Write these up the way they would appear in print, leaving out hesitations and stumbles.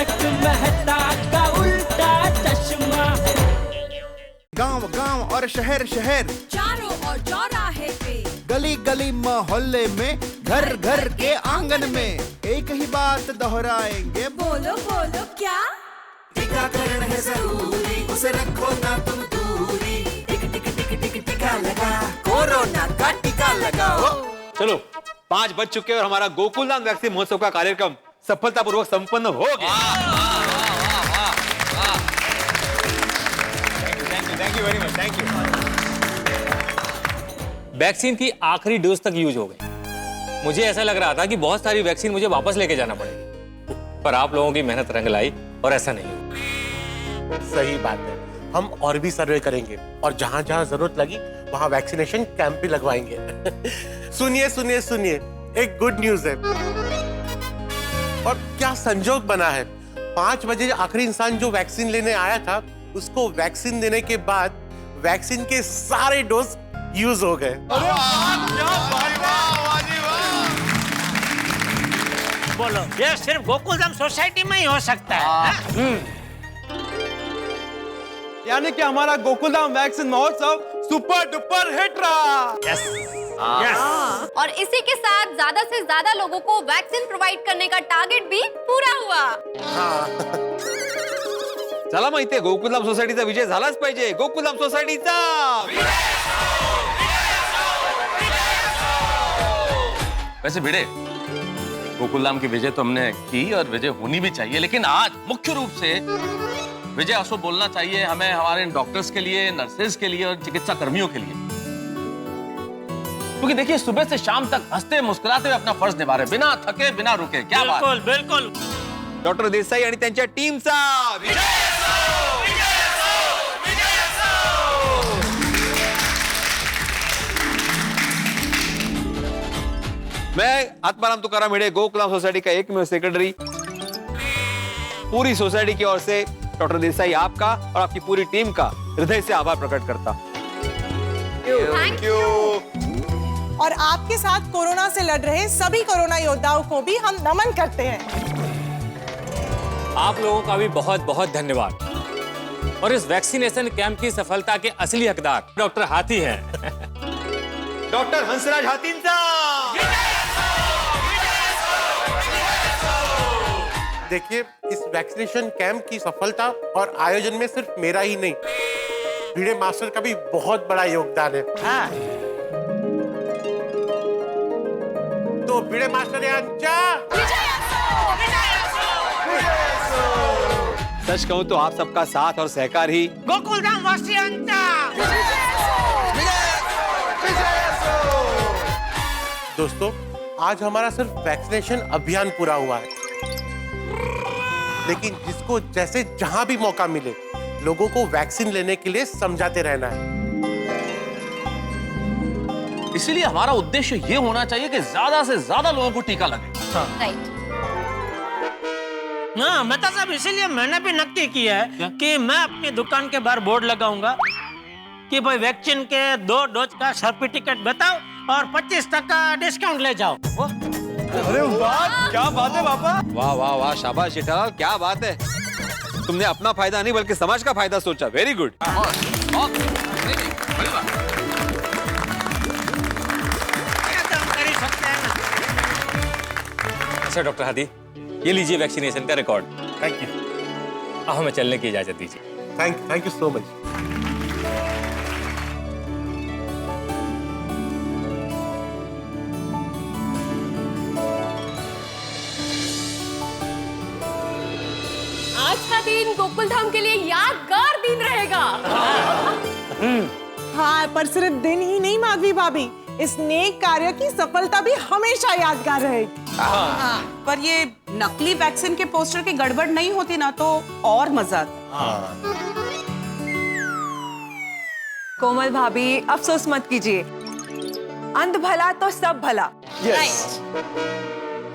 तारक मेहता का उल्टा चश्मा। गांव गांव और शहर शहर, चारों और चौराहे पे, गली गली मोहल्ले में, घर घर के आंगन में एक ही बात दोहराएंगे। बोलो बोलो क्या? टीकाकरण है जरूरी, उसे रखो ना तुम दूरी। टिक टिक टिक टिक टीका लगा, कोरोना का टीका लगाओ। चलो 5 बज चुके हैं और हमारा गोकुलधाम वैक्सीन महोत्सव का कार्यक्रम सफलतापूर्वक संपन्न हो गया। Thank you very much, thank you. Vaccine की आखिरी डोज तक यूज हो गई। मुझे ऐसा लग रहा था कि बहुत सारी वैक्सीन मुझे वापस लेके जाना पड़ेगी, पर आप लोगों की मेहनत रंग लाई और ऐसा नहीं हुआ। सही बात है, हम और भी सर्वे करेंगे और जहां जहां जरूरत लगी वहां वैक्सीनेशन कैंप भी लगवाएंगे। सुनिए सुनिए सुनिए, एक गुड न्यूज है। और क्या संजोग बना है, 5 बजे आखिरी इंसान जो वैक्सीन लेने आया था उसको वैक्सीन देने के बाद वैक्सीन के सारे डोज यूज हो गए। बोलो, ये सिर्फ गोकुलधाम सोसाइटी में ही हो सकता है। यानी कि हमारा गोकुलधाम वैक्सीन महोत्सव सुपर डुपर हिट रहा। यस। और इसी के साथ ज्यादा से ज्यादा लोगों को वैक्सीन प्रोवाइड करने का टारगेट भी पूरा हुआ। चला माहितीये, गोकुलधाम सोसायटीचा विजय झालाच पाहिजे। गोकुलधाम सोसायटीचा वैसे भिड़े, गोकुलधाम की विजय तो हमने की और विजय होनी भी चाहिए, लेकिन आज मुख्य रूप से विजय असो बोलना चाहिए हमें हमारे डॉक्टर्स के लिए, नर्सेज के लिए और चिकित्सा कर्मियों के लिए। क्योंकि देखिए, सुबह से शाम तक हंसते मुस्कुराते हुए अपना फर्ज निभा रहे, बिना थके बिना रुके। क्या बात। बिल्कुल बिल्कुल। डॉक्टर देसाई आणि त्यांच्या टीमचा विजय असो, विजय असो, विजय असो। मैं आत्माराम तुकाराम भिड़े, गोकुलधाम सोसाइटी का एकमेव सेक्रेटरी, पूरी सोसाइटी की ओर से डॉक्टर देसाई आपका और आपकी पूरी टीम का हृदय से आभार प्रकट करता। Thank you. और आपके साथ कोरोना से लड़ रहे सभी कोरोना योद्धाओं को भी हम नमन करते हैं। आप लोगों का भी बहुत बहुत धन्यवाद। और इस वैक्सीनेशन कैंप की सफलता के असली हकदार डॉक्टर हाथी हैं। डॉक्टर हंसराज हाथींचा। देखिए, इस वैक्सीनेशन कैंप की सफलता और आयोजन में सिर्फ मेरा ही नहीं, भिड़े मास्टर का भी बहुत बड़ा योगदान है। तो भिड़े मास्टर यांचा सच कहूं तो आप सबका साथ और सहकार ही गोकुलधाम वासियांचा। दोस्तों, आज हमारा सिर्फ वैक्सीनेशन अभियान पूरा हुआ है, लेकिन जिसको जैसे जहां भी मौका मिले लोगों को वैक्सीन लेने के लिए समझाते रहना है। इसीलिए हमारा उद्देश्य ये होना चाहिए कि ज्यादा से ज्यादा लोगों को टीका लगे। राइट। हाँ, मेहता साहब, इसीलिए मैंने भी नक्की किया है कि मैं अपनी दुकान के बाहर बोर्ड लगाऊंगा कि भाई वैक्सीन के 2 डोज का सर्टिफिकेट बताओ और 25% डिस्काउंट ले जाओ। अरे वाह, क्या बात है पापा। वाह वाह वाह, शाबाश जेठालाल, क्या बात है। तुमने अपना फायदा नहीं बल्कि समाज का फायदा सोचा। Very good. अच्छा डॉक्टर हाथी, ये लीजिए वैक्सीनेशन का रिकॉर्ड। Thank you. अब हमें चलने की इजाजत दीजिए। Thank you so much. आज का दिन गोकुलधाम के लिए यादगार दिन रहेगा। हाँ, पर सिर्फ दिन ही नहीं माधवी भाभी, इस नेक कार्य की सफलता भी हमेशा यादगार रहेगी। पर ये नकली वैक्सीन के पोस्टर की गड़बड़ नहीं होती ना तो और मजा आता। कोमल भाभी, अफसोस मत कीजिए, अंत भला तो सब भला।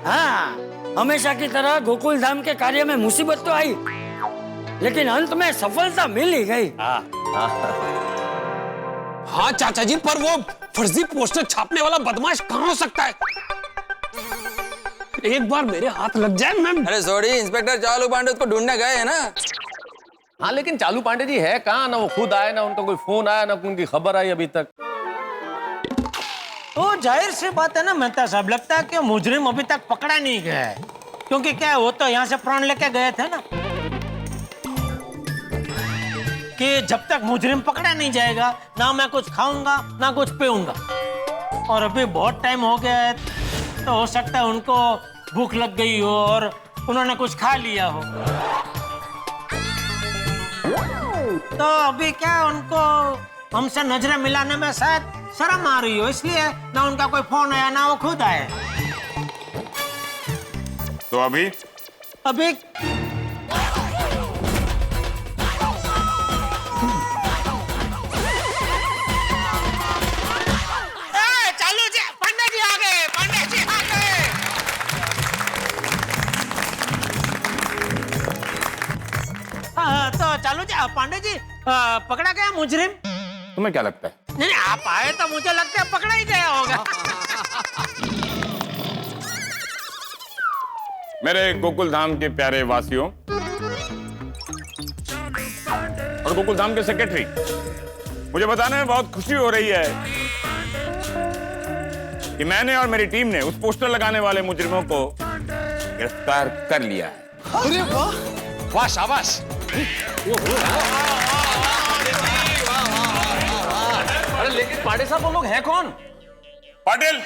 हाँ, हमेशा की तरह गोकुलधाम के कार्य में मुसीबत तो आई, लेकिन अंत में सफलता मिल ही गई। हाँ चाचा जी, पर वो फर्जी पोस्टर छापने वाला बदमाश कहाँ हो सकता है? एक बार मेरे हाथ लग जाए मैं। अरे सॉरी, इंस्पेक्टर चालू पांडे उसको ढूंढने गए हैं ना। हाँ लेकिन चालू पांडे जी है कहाँ? ना वो खुद आए, ना उनका कोई फोन आया, ना उनकी खबर आई अभी तक। तो जाहिर सी बात है ना मेहता साहब, लगता है कि मुजरिम अभी तक पकड़ा नहीं गया है, क्योंकि क्या है, वो तो यहाँ से प्राण लेके गए थे ना, कि जब तक मुजरिम पकड़ा नहीं जाएगा ना मैं कुछ खाऊंगा ना कुछ पीऊंगा। और अभी बहुत टाइम हो गया है, तो हो सकता है उनको भूख लग गई हो और उन्होंने कुछ खा लिया हो। तो अभी क्या उनको हमसे नजरें मिलाने में शायद शर्म आ रही हो, इसलिए ना उनका कोई फोन आया ना वो खुद आए। तो अभी चालू जी, पांडे जी आ गए, पांडे जी आ गए। तो चालू जी, पांडे जी पकड़ा गया मुजरिम? तुम्हें क्या लगता है? नहीं, आप आए तो मुझे लगता है पकड़ा ही गया होगा। मेरे गोकुल धाम के प्यारे वासियों और गोकुल धाम के सेक्रेटरी, मुझे बताने में बहुत खुशी हो रही है कि मैंने और मेरी टीम ने उस पोस्टर लगाने वाले मुजरिमों को गिरफ्तार कर लिया है। अरे वाह, वाह शाबाश। अरे लेकिन पांडे साहब वो लोग हैं कौन? पाटिल,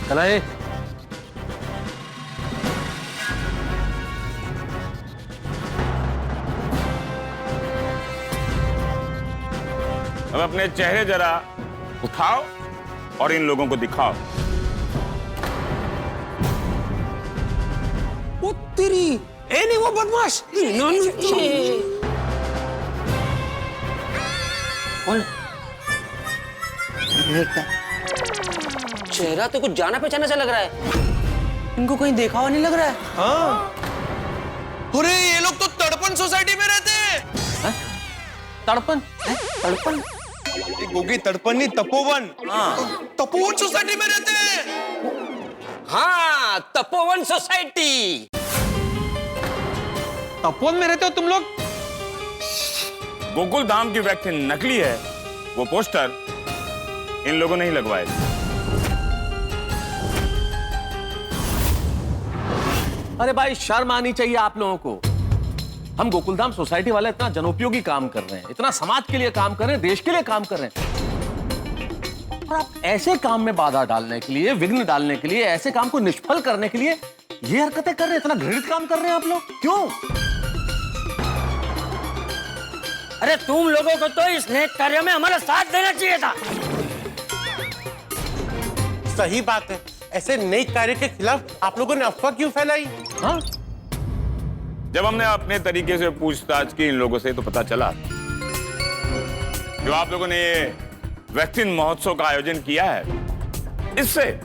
चलाए। अब अपने चेहरे जरा उठाओ और इन लोगों को दिखाओ। वो तेरी ए नहीं वो बदमाश। चेहरा तो कुछ जाना पहचाना सा लग रहा है, इनको कहीं देखा हुआ नहीं लग रहा है। हाँ। अरे ये लोग तो तड़पन सोसाइटी में रहते हैं। तड़पन? तड़पन? गोगी तड़पन नहीं, तपोवन। तपोवन सोसाइटी में रहते हैं। हाँ, तपोवन सोसाइटी। तपोवन में रहते हो तुम लोग? गोकुल धाम की वैक्सीन नकली है, वो पोस्टर इन लोगों ने ही लगवाए। अरे भाई शर्म आनी चाहिए आप लोगों को। हम गोकुलधाम सोसाइटी वाले इतना जनोपयोगी काम कर रहे हैं, इतना समाज के लिए काम कर रहे हैं, देश के लिए काम कर रहे हैं, और आप ऐसे काम में बाधा डालने के लिए, विघ्न डालने के लिए, ऐसे काम को निष्फल करने के लिए ये हरकतें कर रहे हैं, इतना घृणित काम कर रहे हैं आप लोग, क्यों? अरे तुम लोगों को तो इस नेक कार्य में हमारा साथ देना चाहिए था। सही बात है, ऐसे नेक कार्य के खिलाफ आप लोगों ने अफवाह क्यों फैलाई? हाँ? जब हमने अपने तरीके से पूछताछ की इन लोगों से, तो पता चला जो आप लोगों ने ये वैक्सीन महोत्सव का आयोजन किया है, इससे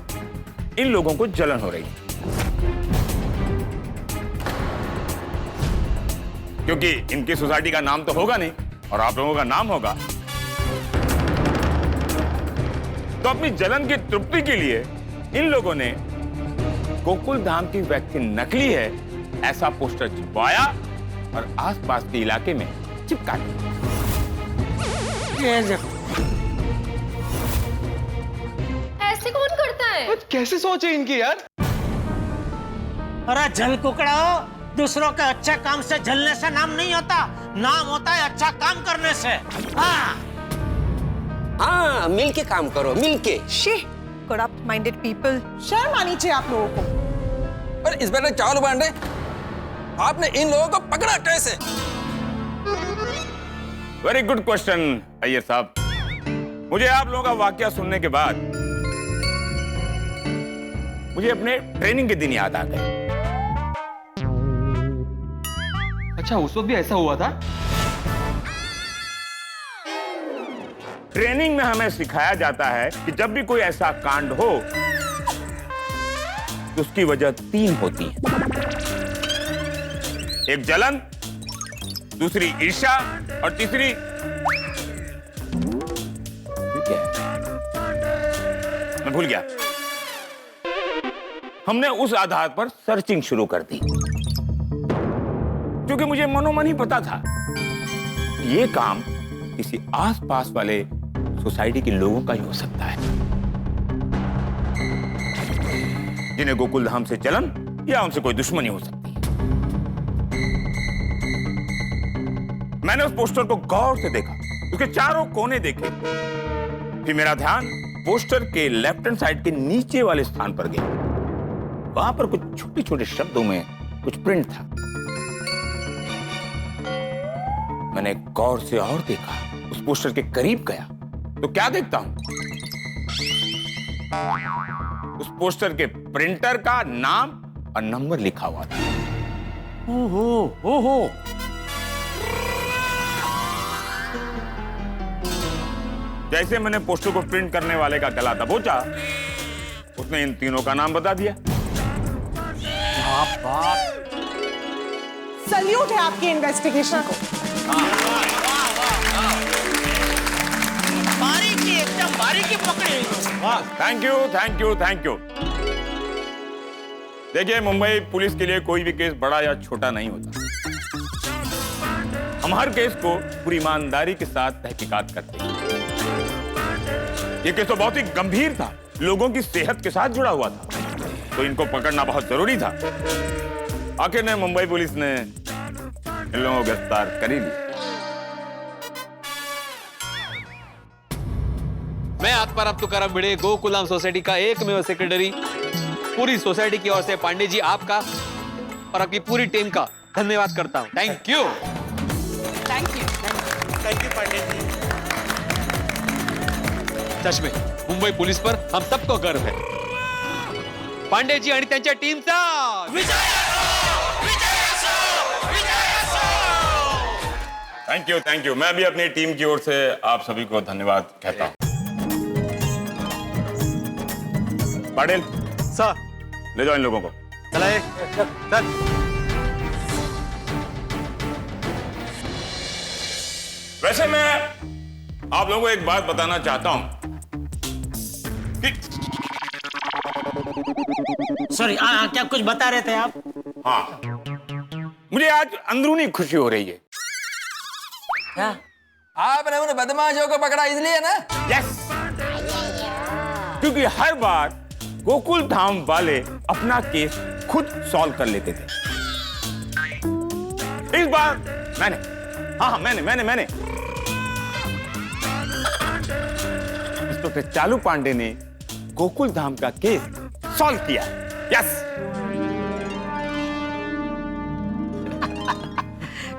इन लोगों को जलन हो रही है, क्योंकि इनकी सोसाइटी का नाम तो होगा नहीं और आप लोगों का नाम होगा। तो अपनी जलन की तृप्ति के लिए इन लोगों ने गोकुल धाम की वैक्सीन नकली है ऐसा पोस्टर चिपवाया और आसपास के इलाके में चिपका दिया। ऐसे कौन करता है? कैसे सोचे इनकी यार? अरे जल कुकड़ा, दूसरों के अच्छे काम से जलने से नाम नहीं होता, नाम होता है अच्छा काम करने से। हाँ, मिल के काम करो, मिल के। corrupt minded people. शर्म आनी चाहिए आप लोगों को। पर इंस्पेक्टर चालू पांडे, आपने इन लोगों को पकड़ा कैसे? वेरी गुड क्वेश्चन अय्यर साहब। मुझे आप लोगों का वाकया सुनने के बाद मुझे अपने ट्रेनिंग के दिन याद आ गए। अच्छा, उस वक्त भी ऐसा हुआ था? ट्रेनिंग में हमें सिखाया जाता है कि जब भी कोई ऐसा कांड हो तो उसकी वजह 3 होती है, एक जलन, दूसरी ईर्ष्या और तीसरी क्या है? मैं भूल गया। हमने उस आधार पर सर्चिंग शुरू कर दी, क्योंकि मुझे मनोमन ही पता था ये काम किसी आसपास वाले सोसाइटी के लोगों का ही हो सकता है, जिन्हें गोकुल धाम से जलन या उनसे कोई दुश्मनी हो सकती है। मैंने उस पोस्टर को गौर से देखा, उसके चारों कोने देखे, फिर मेरा ध्यान पोस्टर के लेफ्ट हैंड साइड के नीचे वाले स्थान पर गया। वहां पर कुछ छोटे छोटे शब्दों में कुछ प्रिंट था। मैंने गौर से और देखा, उस पोस्टर के करीब गया तो क्या देखता हूं, उस पोस्टर के प्रिंटर का नाम और नंबर लिखा हुआ था। ओहो। जैसे मैंने पोस्टर को प्रिंट करने वाले का गला दबोचा, उसने इन तीनों का नाम बता दिया। सल्यूट है आपकी इन्वेस्टिगेशन को। बारीकी, एकदम बारीकी पकड़ी। Thank you. देखिए, मुंबई पुलिस के लिए कोई भी केस बड़ा या छोटा नहीं होता। हम हर केस को पूरी ईमानदारी के साथ तहकीकात करते हैं। ये केस तो बहुत ही गंभीर था, लोगों की सेहत के साथ जुड़ा हुआ था, तो इनको पकड़ना बहुत जरूरी था। आखिर ने मुंबई पुलिस ने इन लोगों को गिरफ्तार कर ही लिया। मैं आत्माराम तुकाराम भिड़े, गोकुलाम सोसाइटी का एकमेव सेक्रेटरी, पूरी सोसाइटी की ओर से पांडे जी आपका और आपकी पूरी टीम का धन्यवाद करता हूं। थैंक यू पांडे जी। सच में मुंबई पुलिस पर हम सबको गर्व है। पांडे जी आणि त्यांच्या टीमचा थैंक यू। मैं भी अपनी टीम की ओर से आप सभी को धन्यवाद कहता हूं। पाटिल सर, ले जाओ इन लोगों को। चलाए सर। वैसे मैं आप लोगों को एक बात बताना चाहता हूं कि सॉरी, क्या कुछ बता रहे थे आप? हाँ, मुझे आज अंदरूनी खुशी हो रही है। क्या? आपने उन बदमाशों को पकड़ा इसलिए ना? यस, क्योंकि हर बार गोकुल धाम वाले अपना केस खुद सॉल्व कर लेते थे। इस बार मैंने इंस्पेक्टर चालू पांडे ने गोकुल धाम का केस सॉल्व किया। यस।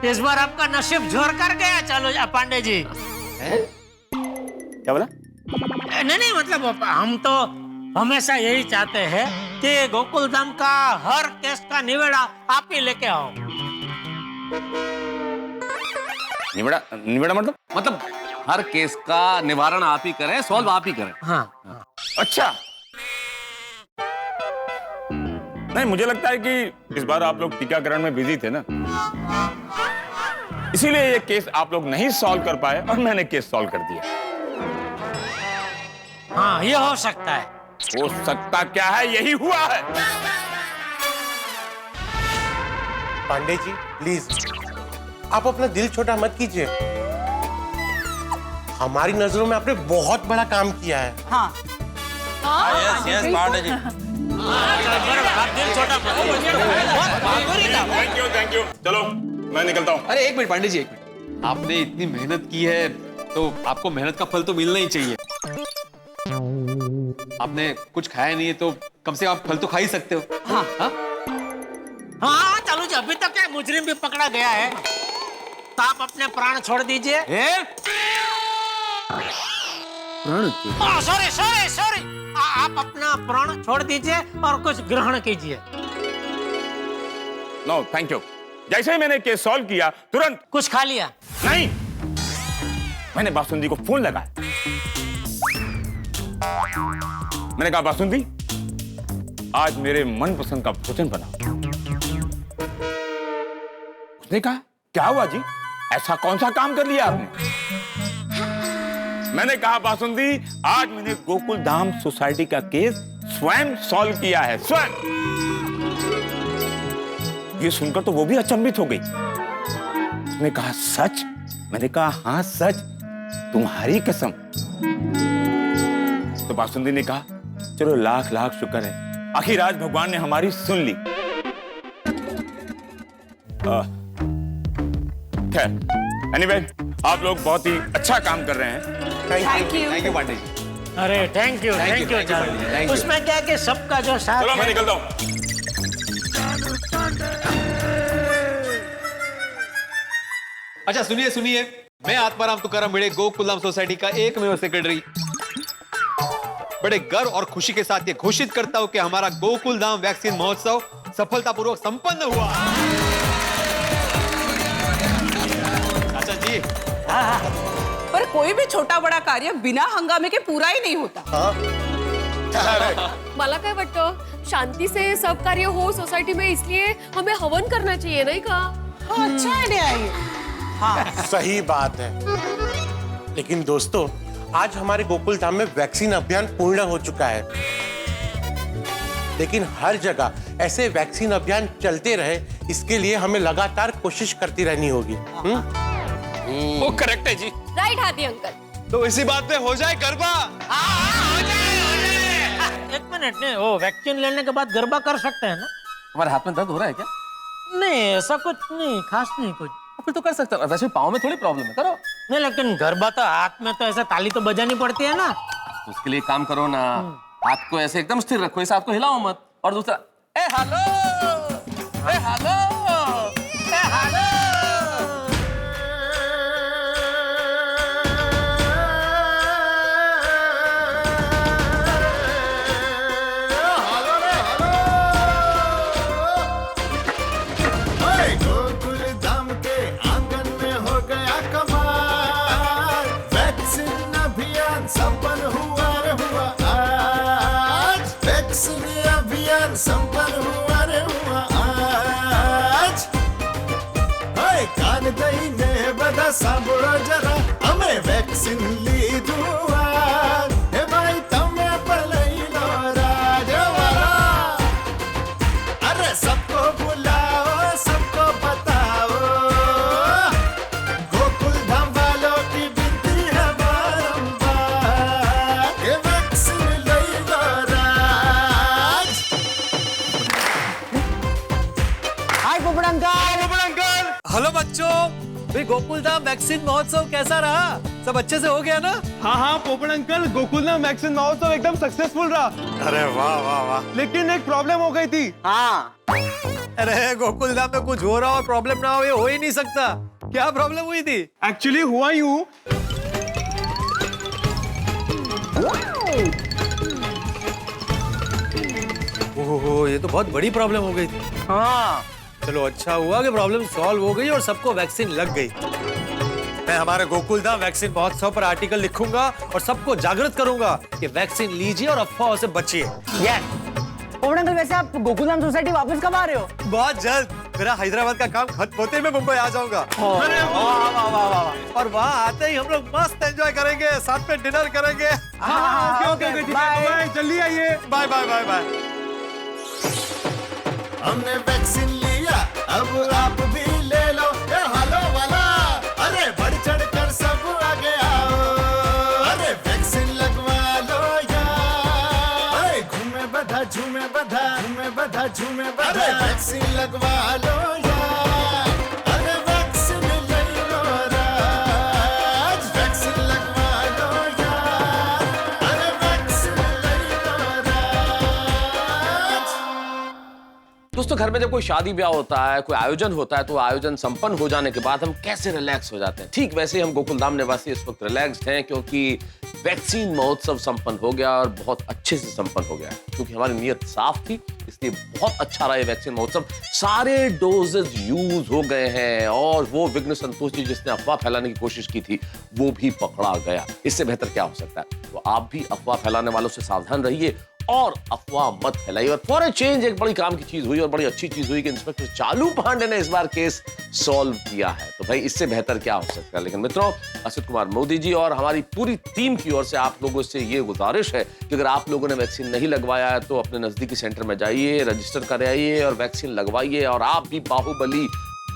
इस बार आपका नसीब जोर कर गया चालू पांडे जी। क्या बोला? नहीं, मतलब हम तो हमेशा यही चाहते हैं कि गोकुल धाम का हर केस का निवेड़ा आप ही लेके आओ। निवेड़ा मतलब हर केस का निवारण आप ही करें, सॉल्व आप ही करें। हाँ। अच्छा, नहीं, मुझे लगता है कि इस बार आप लोग टीकाकरण में बिजी थे ना, इसीलिए ये केस आप लोग नहीं सॉल्व कर पाए और मैंने केस सॉल्व कर दिया। हाँ, ये हो सकता है। हो सकता क्या है, यही हुआ है। पांडे जी प्लीज, आप अपना दिल छोटा मत कीजिए। हमारी नजरों में आपने बहुत बड़ा काम किया है। हाँ। Yes Pandey ji. Thank you. चलो मैं निकलता हूँ। अरे एक मिनट पांडे जी, एक मिनट। आपने इतनी मेहनत की है तो आपको मेहनत का फल तो मिलना ही चाहिए। आपने कुछ खाया नहीं है तो कम से कम आप फल तो खा ही सकते हो। हाँ। हाँ चालू जी, अभी तक मुजरिम भी पकड़ा गया है, तो आप अपने प्राण छोड़ दीजिए। सॉरी, आप अपना प्राण छोड़ दीजिए और कुछ ग्रहण कीजिए। No thank you. जैसे ही मैंने केस सॉल्व किया तुरंत कुछ खा लिया? नहीं, मैंने बासुंदी को फोन लगाया। मैंने कहा, बासुंदी आज मेरे मनपसंद का भोजन बना। उसने कहा, क्या हुआ जी, ऐसा कौन सा काम कर लिया आपने? मैंने कहा, बासुंदी आज मैंने गोकुल धाम सोसाइटी का केस स्वयं सॉल्व किया है, स्वयं। ये सुनकर तो वो भी अचंभित हो गई। उसने कहा सच? मैंने कहा हाँ सच, तुम्हारी कसम। तो बासुंदी ने कहा चलो लाख लाख शुक्र है, आखिर आज भगवान ने हमारी सुन ली। खैर, एनीवे, आप लोग बहुत ही अच्छा काम कर रहे हैं। Thank you. Thank you Pandey ji. अरे थैंक यू उसमें क्या कि सबका जो साथ चलो मैं है। निकलता हूँ। अच्छा सुनिए सुनिए, मैं आत्माराम तुकाराम भिड़े गोकुलधाम सोसाइटी का एकमेव सेक्रेटरी बड़े गर्व और खुशी के साथ ये घोषित करता हूं कि हमारा गोकुलधाम वैक्सीन महोत्सव सफलतापूर्वक संपन्न हुआ। अच्छा जी। पर कोई भी छोटा बड़ा कार्य बिना हंगामे के पूरा ही नहीं होता। मला काय वाटतं, शांति से सब कार्य हो सोसाइटी में, इसलिए हमें हवन करना चाहिए, नहीं का? हाँ, अच्छा आइडिया है ये। हाँ सही बात है। लेकिन दोस्तों, आज हमारे गोकुलधाम में वैक्सीन अभियान पूर्ण हो चुका है, लेकिन हर जगह ऐसे वैक्सीन अभियान चलते रहे, इसके लिए हमें लगातार कोशिश करती रहनी होगी। वो करेक्ट है जी। राइट हाथी अंकल। तो इसी बात पे हो जाए गरबा। एक मिनट ने वो वैक्सीन लेने के बाद गरबा कर सकते हैं ना? तुम्हारे हाथ में दर्द हो रहा है क्या? नहीं, ऐसा कुछ नहीं, खास नहीं कुछ। फिर तो कर सकते हो, वैसे पाँव में थोड़ी प्रॉब्लम है, करो। नहीं, लेकिन गरबा तो हाथ में तो ऐसा ताली तो बजानी पड़ती है ना। तो उसके लिए काम करो ना, हाथ को ऐसे एकदम स्थिर रखो, इस हाथ को हिलाओ मत। और दूसरा, ए हेलो, ए हेलो, ए हेलो। गोकुलधाम के आंगन में हो गया कमाल, वैक्सीन अभियान संपन्न हुआ रे हुआ आज, वैक्सीन अभियान संपन्न हुआ रे हुआ आज। हाय कान दही ने बदा सांभळो जरा, हमें वैक्सीन लीधुं आज। हे भाई तमे पण लई लो राजवाड़ा, अरे सबको बुलाओ, सबको बताओ, गोकुलधाम वालों की विनती है बारंबार, ये वैक्सीन लई लो राज। हाय पोपट अंकल। हेलो बच्चों, भाई गोकुलधाम वैक्सीन महोत्सव कैसा रहा? सब अच्छे से हो गया ना? हाँ हाँ पोपट अंकल, गोकुलधाम वैक्सीन महोत्सव एकदम सक्सेसफुल रहा। अरे वाह वाह वाह। लेकिन एक प्रॉब्लम हो गई थी। हाँ। अरे गोकुलधाम में कुछ हो रहा हो, प्रॉब्लम ना हो, ये हो ही नहीं सकता। क्या प्रॉब्लम हुई थी? एक्चुअली हुआ यूं, ओहो, ये तो बहुत बड़ी प्रॉब्लम हो गई थी। हाँ। चलो अच्छा हुआ कि प्रॉब्लम सॉल्व हो गई और सबको वैक्सीन लग गई। मैं हमारे गोकुलधाम वैक्सीन महोत्सव पर आर्टिकल लिखूंगा और सबको जागृत करूंगा कि वैक्सीन लीजिए और अफवाहों से बचिए। पोपट अंकल, वैसे आप गोकुलधाम सोसाइटी वापस कब आ रहे हो? बहुत जल्द। मेरा हैदराबाद का काम खत्म होते ही मैं मुंबई आ जाऊंगा। अरे वाह वाह वाह वाह। और वहाँ आते ही हम लोग मस्त एंजॉय करेंगे, साथ में डिनर करेंगे। ओके ठीक है, बाय, जल्दी आइए। Bye bye bye bye. हमने वैक्सीन लिया, अब आप भी ले लो, ए हेलो वाला, अरे बढ़ चढ़ कर सब आगे आओ, अरे वैक्सीन लगवा लो यार, अरे घूमे बधा झूमे बधा, घूमे बधा झूमे बधा, अरे वैक्सीन लगवा लो यार, अरे वैक्सीन ले लो राज, वैक्सीन लगवा लो यार, अरे वैक्सीन ले लो राज। दोस्तों, घर में जब कोई शादी ब्याह होता है, कोई आयोजन होता है, तो आयोजन संपन्न हो जाने के बाद हम कैसे रिलैक्स हो जाते हैं। ठीक वैसे ही हम गोकुलधाम निवासी इस वक्त रिलैक्स्ड हैं, क्योंकि वैक्सीन महोत्सव संपन्न हो गया और बहुत अच्छे से संपन्न हो गया। क्योंकि हमारी नीयत साफ थी, इसलिए बहुत अच्छा रहा ये वैक्सीन महोत्सव। सारे डोजेज यूज हो गए हैं और वो विघ्न संतोष जी जिसने अफवाह फैलाने की कोशिश की थी, वो भी पकड़ा गया। इससे बेहतर क्या हो सकता है? तो आप भी अफवाह फैलाने वालों से सावधान रहिए और अफवाह मत फैलाई। और फॉर अ चेंज एक बड़ी काम की चीज हुई और बड़ी अच्छी चीज हुई कि इंस्पेक्टर चालू पांडे ने इस बार केस सॉल्व किया है। तो भाई इससे बेहतर क्या हो सकता है। लेकिन मित्रों, असित कुमार मोदी जी और हमारी पूरी टीम की ओर से आप लोगों से ये गुजारिश है कि अगर आप लोगों ने वैक्सीन नहीं लगवाया है तो अपने नजदीकी सेंटर में जाइए, रजिस्टर कराइए और वैक्सीन लगवाइए और आप भी बाहुबली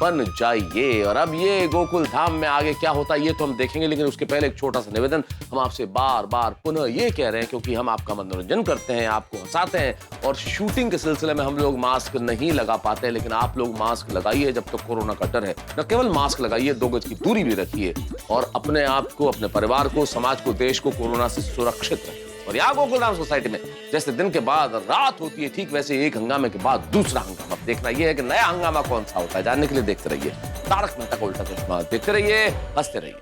बन जाइए। और अब ये गोकुल धाम में आगे क्या होता है ये तो हम देखेंगे, लेकिन उसके पहले एक छोटा सा निवेदन। हम आपसे बार बार पुनः ये कह रहे हैं क्योंकि हम आपका मनोरंजन करते हैं, आपको हंसाते हैं और शूटिंग के सिलसिले में हम लोग मास्क नहीं लगा पाते, लेकिन आप लोग मास्क लगाइए जब तक कोरोना का डर है। न केवल मास्क लगाइए, 2 गज की दूरी भी रखिए और अपने आप को, अपने परिवार को, समाज को, देश को कोरोना से सुरक्षित रखिए। और यहाँ गोकुलधाम सोसाइटी में जैसे दिन के बाद रात होती है, ठीक वैसे एक हंगामे के बाद दूसरा हंगामा। देखना यह है कि नया हंगामा कौन सा होता है, जानने के लिए देखते रहिए तारक मेहता का उल्टा चश्मा। देखते रहिए, हंसते रहिए।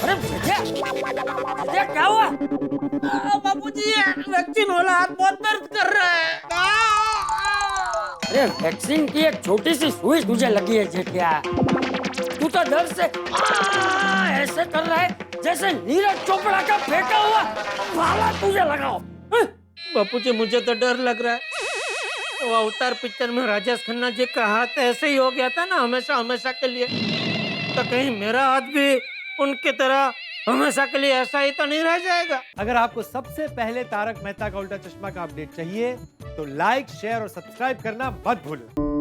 अरे विजय क्या हुआ? बाबूजी, वैक्सीन वाला हाथ बहुत दर्द कर रहा है। अरे वैक्सीन की एक छोटी सी सुई तुझे लगी है जेठिया। तू तो डर से ऐसे कर रहा है जैसे नीरज चोपड़ा का फेंका हुआ भाला तुझे लगाओ। बापूजी, मुझे तो डर लग रहा है। वो अवतार पिक्चर में राजेश खन्ना जी का हाथ ऐसे ही हो गया था ना, हमेशा हमेशा के लिए। तो कहीं मेरा हाथ भी उनकी तरह हमेशा के लिए ऐसा ही तो नहीं रह जाएगा। अगर आपको सबसे पहले तारक मेहता का उल्टा चश्मा का अपडेट चाहिए तो लाइक, शेयर और सब्सक्राइब करना मत भूलो।